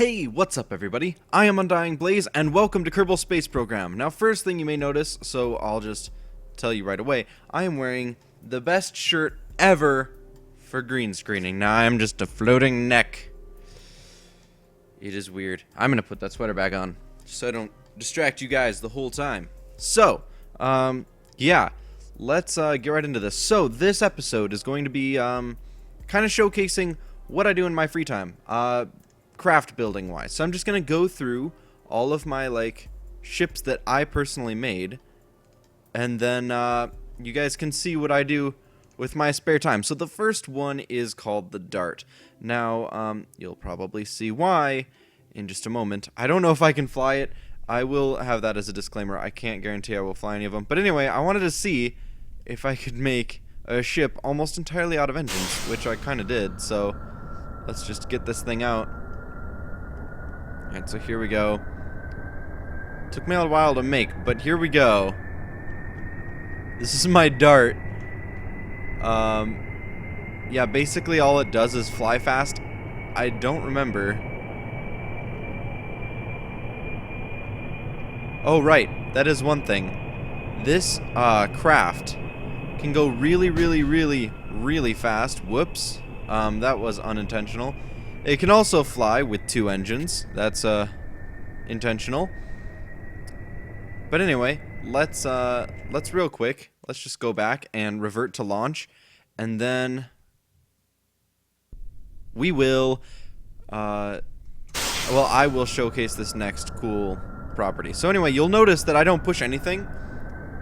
Hey, what's up everybody? I am Undying Blaze and welcome to Kerbal Space Program. Now first thing you may notice, so I'll just tell you right away, I am wearing the best shirt ever for green screening. Now I am just a floating neck. It is weird. I'm gonna put that sweater back on just so I don't distract you guys the whole time. So, yeah, let's get right into this. So this episode is going to be kind of showcasing what I do in my free time. Craft building wise. So I'm just gonna go through all of my ships that I personally made, and then you guys can see what I do with my spare time. So the first one is called the Dart. Now you'll probably see why in just a moment. I don't know if I can fly it. I will have that as a disclaimer. I can't guarantee I will fly any of them. But anyway, I wanted to see if I could make a ship almost entirely out of engines, which I kind of did. So let's just get this thing out. Alright, so here we go. Took me a while to make, but here we go. This is my Dart. Yeah, basically all it does is fly fast. I don't remember. Oh, right. That is one thing. This, craft can go really fast. Whoops. That was unintentional. It can also fly with 2 engines. That's intentional. But anyway, let's real quick. Let's just go back and revert to launch, and then we will well, I will showcase this next cool property. So anyway, you'll notice that I don't push anything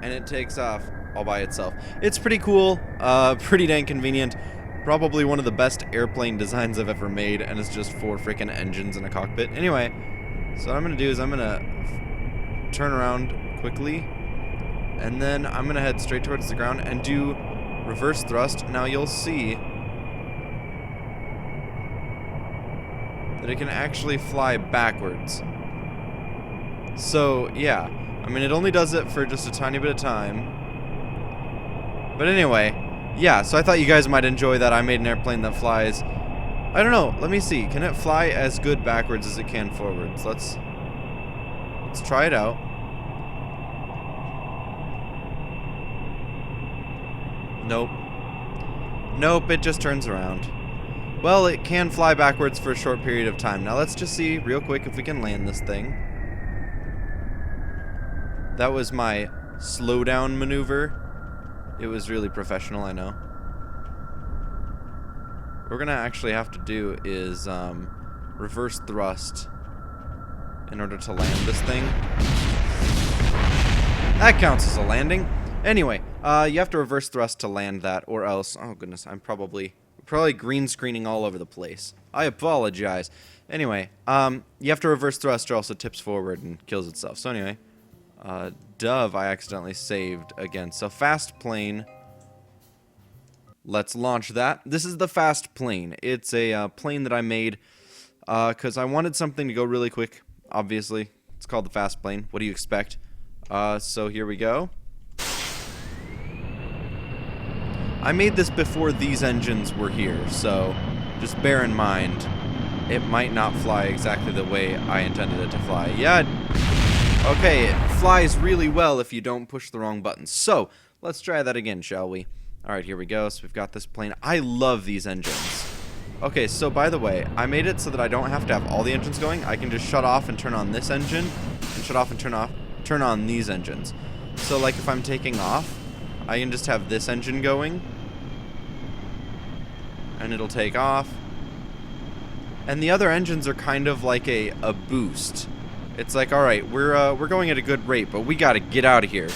and it takes off all by itself. It's pretty cool, pretty dang convenient. Probably one of the best airplane designs I've ever made, and it's just 4 freaking engines in a cockpit. Anyway, so what I'm going to do is I'm going to turn around quickly, and then I'm going to head straight towards the ground and do reverse thrust. Now you'll see that it can actually fly backwards. So, yeah, I mean, it only does it for just a tiny bit of time. But anyway, yeah, so I thought you guys might enjoy that. I made an airplane that flies. I don't know. Let me see. Can it fly as good backwards as it can forwards? Let's try it out. Nope. Nope, it just turns around. Well, it can fly backwards for a short period of time. Now let's just see real quick if we can land this thing. That was my slowdown maneuver. It was really professional, I know. What we're gonna actually have to do is reverse thrust in order to land this thing. That counts as a landing. Anyway, you have to reverse thrust to land that, or else, oh goodness, I'm probably green screening all over the place. I apologize. Anyway, you have to reverse thrust or else it tips forward and kills itself. So anyway, Dove I accidentally saved again. So fast plane. Let's launch that. This is the fast plane. It's a plane that I made because I wanted something to go really quick. Obviously, it's called the fast plane. What do you expect? So here we go. I made this before these engines were here, so just bear in mind it might not fly exactly the way I intended it to fly. Yeah. Okay, it flies really well if you don't push the wrong buttons. So, let's try that again, shall we? Alright, here we go. So we've got this plane. I love these engines. Okay, so by the way, I made it so that I don't have to have all the engines going. I can just shut off and turn on this engine, and shut off and turn on these engines. So like if I'm taking off, I can just have this engine going, and it'll take off. And the other engines are kind of like a boost. It's like, alright, we're going at a good rate, but we gotta get out of here.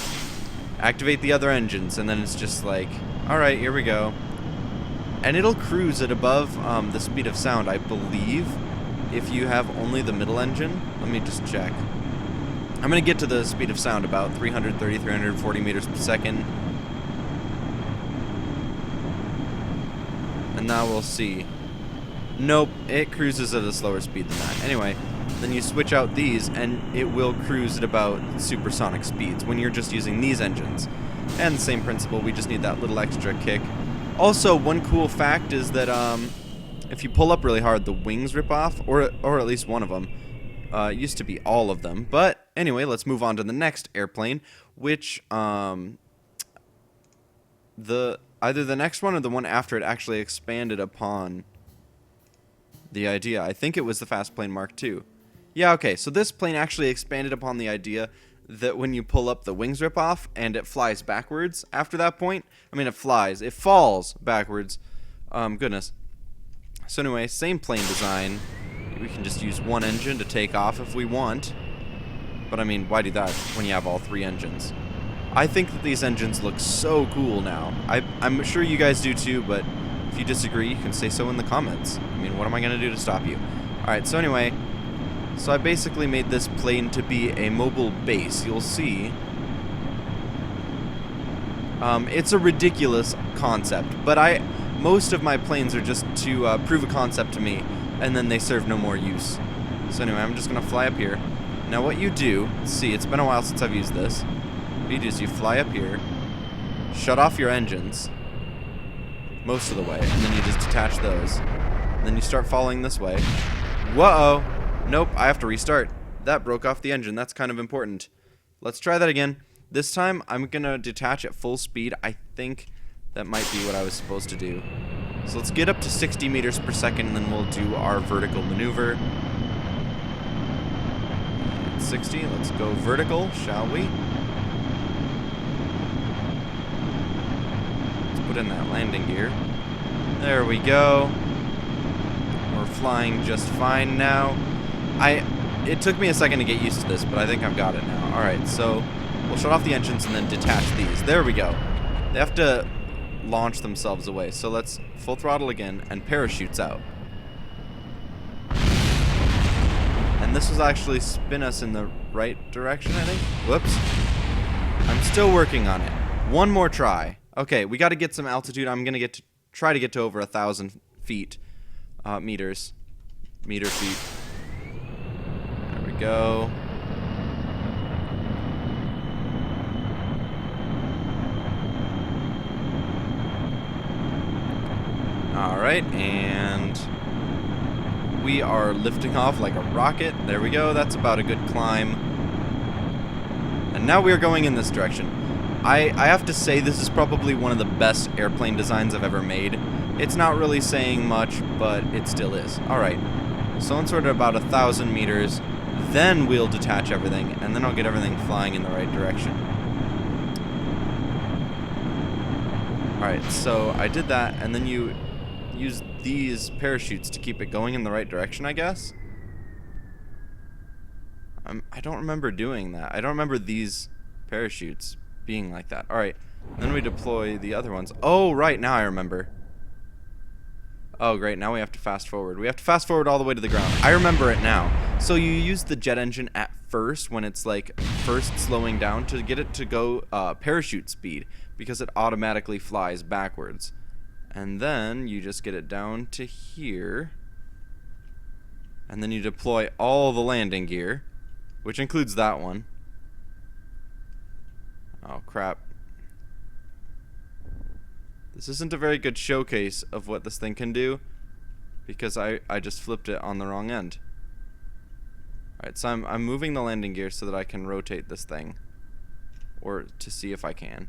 Activate the other engines, and then it's just like, alright, here we go. And it'll cruise at above the speed of sound, I believe, if you have only the middle engine. Let me just check. I'm gonna get to the speed of sound, about 330, 340 meters per second. And now we'll see. Nope, it cruises at a slower speed than that. Anyway, then you switch out these and it will cruise at about supersonic speeds when you're just using these engines. And the same principle, we just need that little extra kick. Also, one cool fact is that if you pull up really hard, the wings rip off, or at least one of them. It used to be all of them. But anyway, let's move on to the next airplane, which either the next one or the one after it actually expanded upon the idea. I think it was the Fast Plane Mark II. Yeah, okay, so this plane actually expanded upon the idea that when you pull up, the wings rip off, and it flies backwards after that point. I mean, it falls backwards. Goodness. So anyway, same plane design. We can just use one engine to take off if we want. But I mean, why do that when you have all three engines? I think that these engines look so cool now. I'm sure you guys do too, but if you disagree, you can say so in the comments. I mean, what am I going to do to stop you? Alright, so anyway, so I basically made this plane to be a mobile base. You'll see. It's a ridiculous concept, but most of my planes are just to prove a concept to me, and then they serve no more use. So anyway, I'm just going to fly up here. Now what you do, see, it's been a while since I've used this. What you do is you fly up here, shut off your engines, most of the way, and then you just detach those. And then you start following this way. Whoa! Nope, I have to restart. That broke off the engine. That's kind of important. Let's try that again. This time, I'm going to detach at full speed. I think that might be what I was supposed to do. So let's get up to 60 meters per second, and then we'll do our vertical maneuver. 60, let's go vertical, shall we? Let's put in that landing gear. There we go. We're flying just fine now. It took me a second to get used to this, but I think I've got it now. Alright, so we'll shut off the engines and then detach these. There we go. They have to launch themselves away. So let's full throttle again and parachutes out. And this will actually spin us in the right direction, I think. Whoops. I'm still working on it. One more try. Okay, we got to get some altitude. I'm going to try to get to over 1,000 feet. Meter feet. There we go. Alright, and we are lifting off like a rocket. There we go, that's about a good climb. And now we are going in this direction. I have to say this is probably one of the best airplane designs I've ever made. It's not really saying much, but it still is. Alright, so once we're at about 1,000 meters, then we'll detach everything, and then I'll get everything flying in the right direction. Alright, so I did that, and then you use these parachutes to keep it going in the right direction, I guess? I don't remember doing that. I don't remember these parachutes being like that. Alright, then we deploy the other ones. Oh, right, now I remember. Oh, great, now we have to fast forward. We have to fast forward all the way to the ground. I remember it now. So you use the jet engine at first, when it's like first slowing down, to get it to go parachute speed, because it automatically flies backwards. And then you just get it down to here. And then you deploy all the landing gear, which includes that one. Oh, crap. This isn't a very good showcase of what this thing can do, because I just flipped it on the wrong end. Alright, so I'm moving the landing gear so that I can rotate this thing. Or to see if I can.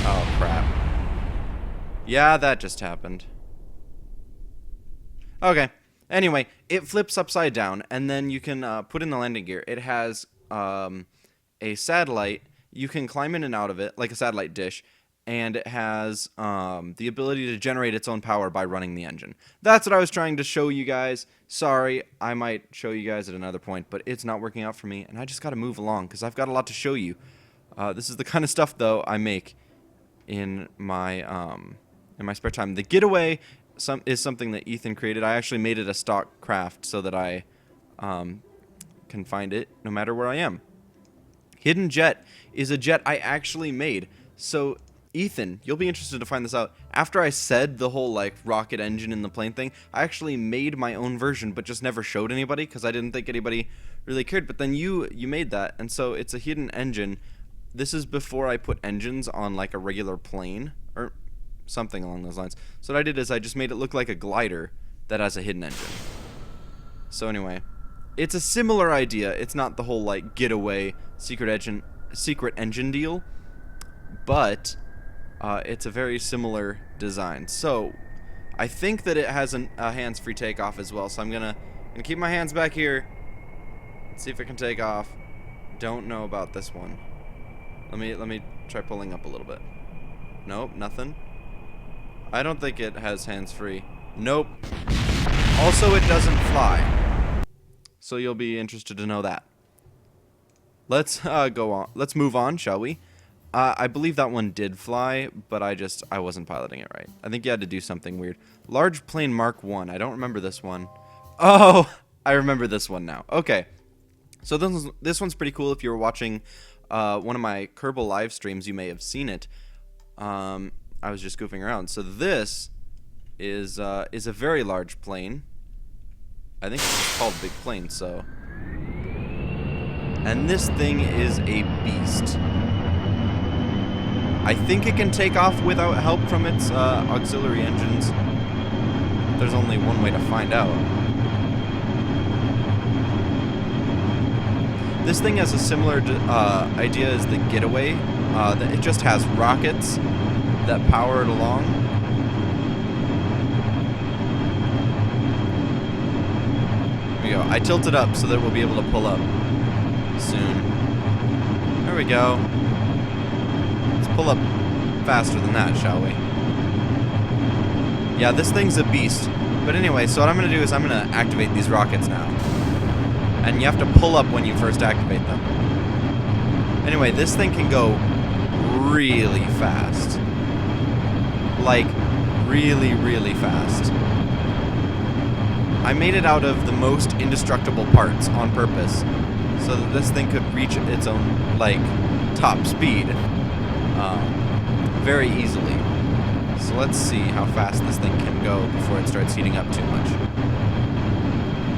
Oh, crap. Yeah, that just happened. Okay. Anyway, it flips upside down, and then you can put in the landing gear. It has a satellite. You can climb in and out of it, like a satellite dish, and it has the ability to generate its own power by running the engine. That's what I was trying to show you guys. Sorry, I might show you guys at another point, but it's not working out for me, and I just got to move along, because I've got a lot to show you. This is the kind of stuff, though, I make in my spare time. The getaway is something that Ethan created. I actually made it a stock craft so that I can find it no matter where I am. Hidden Jet is a jet I actually made. So Ethan, you'll be interested to find this out. After I said the whole like rocket engine in the plane thing, I actually made my own version, but just never showed anybody because I didn't think anybody really cared. But then you made that, and so it's a hidden engine this is before I put engines on like a regular plane or something along those lines. So what I did is I just made it look like a glider that has a hidden engine. So anyway, it's a similar idea. It's not the whole like getaway secret engine deal, but it's a very similar design. So I think that it has a hands-free takeoff as well. So I'm gonna keep my hands back here. See if it can take off. Don't know about this one. Let me try pulling up a little bit. Nope, nothing. I don't think it has hands-free. Nope. Also, it doesn't fly. So you'll be interested to know that. Let's go on. Let's move on, shall we? I believe that one did fly, but I wasn't piloting it right. I think you had to do something weird. Large plane Mark 1. I don't remember this one. Oh, I remember this one now. Okay. So this one's pretty cool. If you were watching one of my Kerbal live streams, you may have seen it. I was just goofing around. So this is a very large plane. I think it's called Big Plane. So, and this thing is a beast. I think it can take off without help from its auxiliary engines. There's only one way to find out. This thing has a similar idea as the Getaway. That it just has rockets that power it along. Here we go. I tilted up so that we'll be able to pull up soon. There we go. Let's pull up faster than that, shall we? Yeah, this thing's a beast. But anyway, so what I'm going to do is I'm going to activate these rockets now. And you have to pull up when you first activate them. Anyway, this thing can go really fast. Like, really, really fast. I made it out of the most indestructible parts on purpose, so that this thing could reach its own, like, top speed very easily. So let's see how fast this thing can go before it starts heating up too much.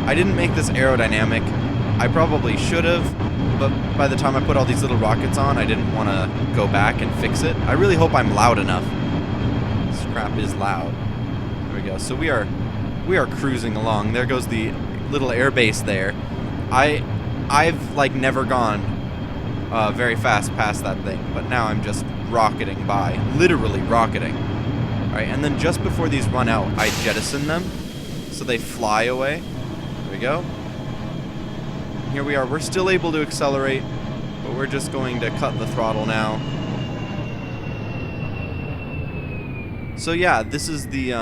I didn't make this aerodynamic. I probably should have, but by the time I put all these little rockets on, I didn't want to go back and fix it. I really hope I'm loud enough. This crap is loud. There we go. So we are cruising along. There goes the little air base there. I've like never gone very fast past that thing, but now I'm just rocketing by, literally rocketing. All right, and then just before these run out, I jettison them so they fly away. There we go. And here we are. We're still able to accelerate, but we're just going to cut the throttle now. So yeah, this is the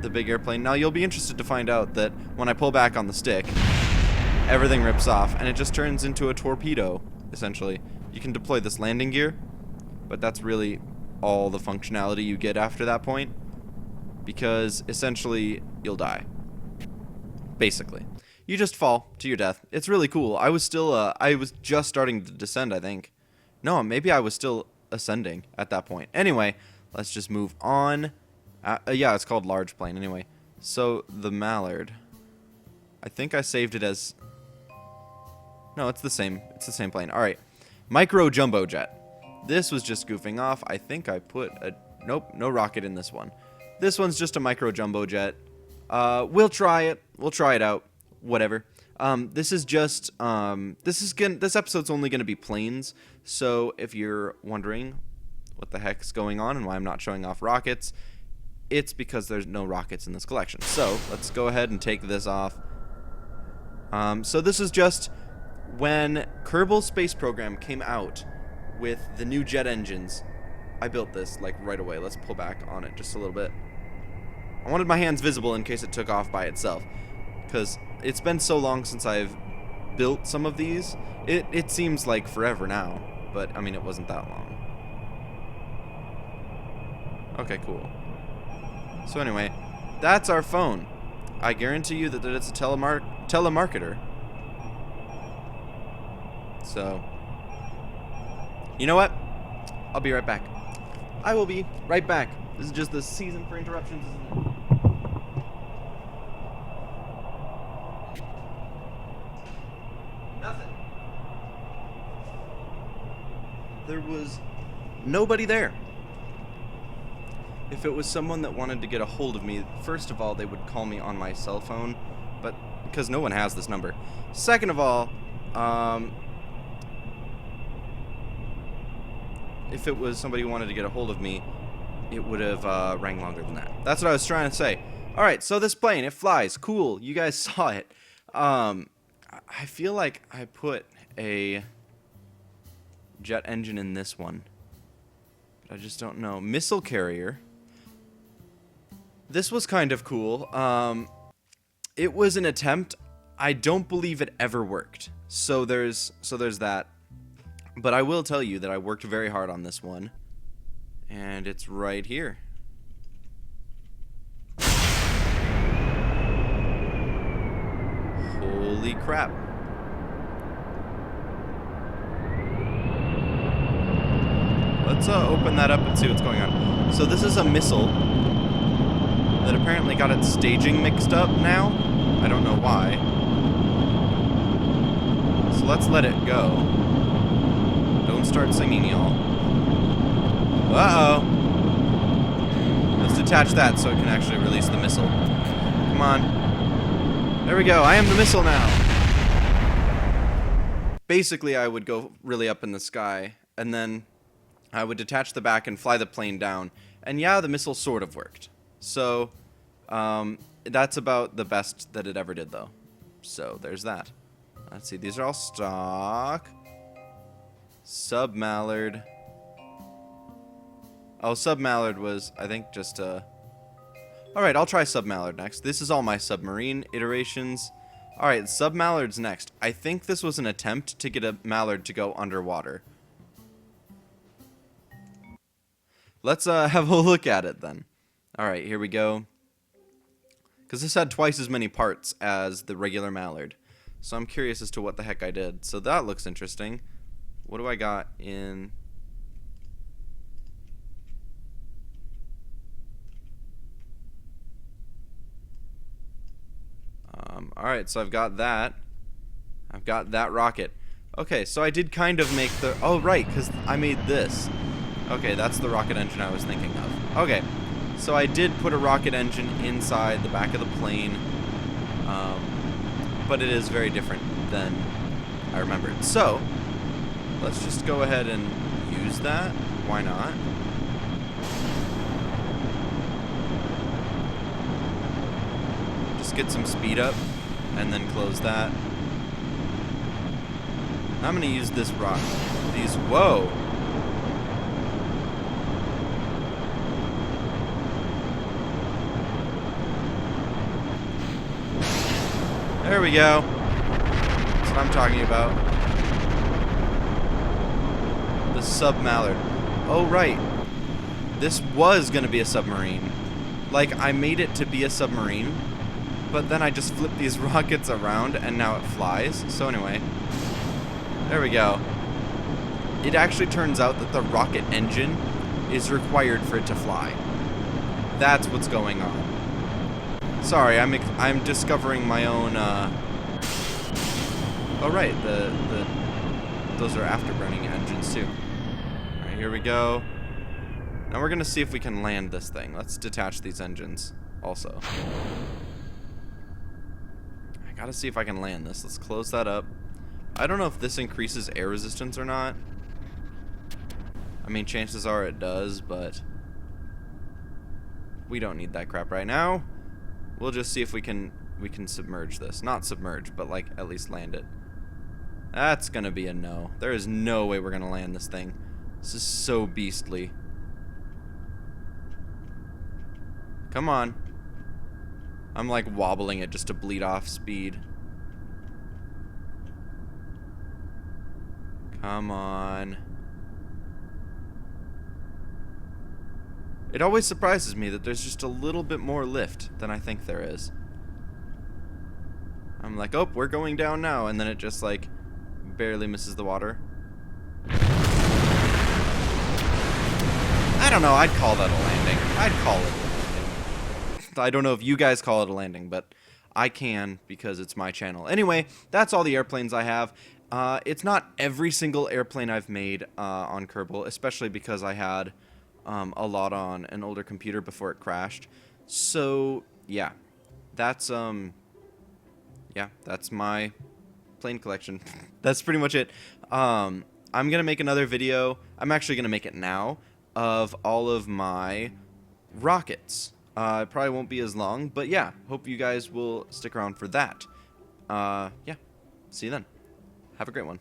big airplane. Now you'll be interested to find out that when I pull back on the stick, everything rips off and it just turns into a torpedo, essentially. You can deploy this landing gear, but that's really all the functionality you get after that point, because essentially you'll die. Basically. You just fall to your death. It's really cool. I was just starting to descend, I think. No, maybe I was still ascending at that point. Anyway, let's just move on. Yeah, it's called large plane anyway. So the Mallard, I think I saved it as, no, it's the same plane. All right, micro jumbo jet. This was just goofing off. I think I put nope, no rocket in this one. This one's just a micro jumbo jet. We'll try it out, whatever. This is just this episode's only gonna be planes. So if you're wondering what the heck's going on and why I'm not showing off rockets, it's because there's no rockets in this collection. So let's go ahead and take this off. So this is just when Kerbal Space Program came out with the new jet engines. I built this like right away. Let's pull back on it just a little bit. I wanted my hands visible in case it took off by itself, because it's been so long since I've built some of these. It seems like forever now, but I mean it wasn't that long. Okay, cool. So anyway, that's our phone. I guarantee you that it's a telemarketer. So, you know what? I'll be right back. I will be right back. This is just the season for interruptions, isn't it? Nothing. there was nobody there. If it was someone that wanted to get a hold of me, first of all, they would call me on my cell phone, but because no one has this number. Second of all, if it was somebody who wanted to get a hold of me, it would have rang longer than that. That's what I was trying to say. Alright, so this plane, it flies. Cool. You guys saw it. I feel like I put a jet engine in this one. But I just don't know. Missile carrier. This was kind of cool. It was an attempt. I don't believe it ever worked. So there's that. But I will tell you that I worked very hard on this one. And it's right here. Holy crap. Let's open that up and see what's going on. So this is a missile that apparently got its staging mixed up now. I don't know why. So let's let it go. Don't start singing, y'all. Uh-oh. Let's detach that so it can actually release the missile. Come on. There we go. I am the missile now. Basically, I would go really up in the sky, and then I would detach the back and fly the plane down. And yeah, the missile sort of worked. So, that's about the best that it ever did, though. So, there's that. Let's see. These are all stock. Sub-Mallard. Oh, Sub-Mallard was, I think, just Alright, I'll try Sub-Mallard next. This is all my submarine iterations. Alright, Sub-Mallard's next. I think this was an attempt to get a Mallard to go underwater. Let's have a look at it then. Alright, here we go. Because this had twice as many parts as the regular Mallard. So I'm curious as to what the heck I did. So that looks interesting. What do I got in... Alright, so I've got that. I've got that rocket. Okay, so I did kind of make the... Oh, right, because I made this. Okay, that's the rocket engine I was thinking of. Okay, so I did put a rocket engine inside the back of the plane. But it is very different than I remembered. So, let's just go ahead and use that. Why not? Just get some speed up and then close that. I'm gonna use this rock. These, whoa. There we go. That's what I'm talking about. The Sub-Mallard. Oh, right. This was gonna be a submarine. Like, I made it to be a submarine, but then I just flipped these rockets around and now it flies. So anyway, there we go. It actually turns out that the rocket engine is required for it to fly. That's what's going on. Sorry, I'm discovering my own. Oh right, those are afterburning engines too. All right, here we go. Now we're gonna see if we can land this thing. Let's detach these engines also. I gotta see if I can land this. Let's close that up. I don't know if this increases air resistance or not. I mean, chances are it does, but we don't need that crap right now. We'll just see if we can submerge this. Not submerge, but like at least land it. That's gonna be a no. There is no way we're gonna land this thing. This is so beastly. Come on. I'm like wobbling it just to bleed off speed. Come on. It always surprises me that there's just a little bit more lift than I think there is. I'm like, oh, we're going down now, and then it just like barely misses the water. I don't know, I'd call that a landing. I'd call it a landing. I don't know if you guys call it a landing, but I can because it's my channel. Anyway, that's all the airplanes I have, It's not every single airplane I've made on Kerbal, especially because I had a lot on an older computer before it crashed. So yeah, that's that's my plane collection. That's pretty much it. I'm gonna make another video. I'm actually gonna make it now of all of my rockets. It probably won't be as long, but yeah, hope you guys will stick around for that. Yeah, see you then. Have a great one.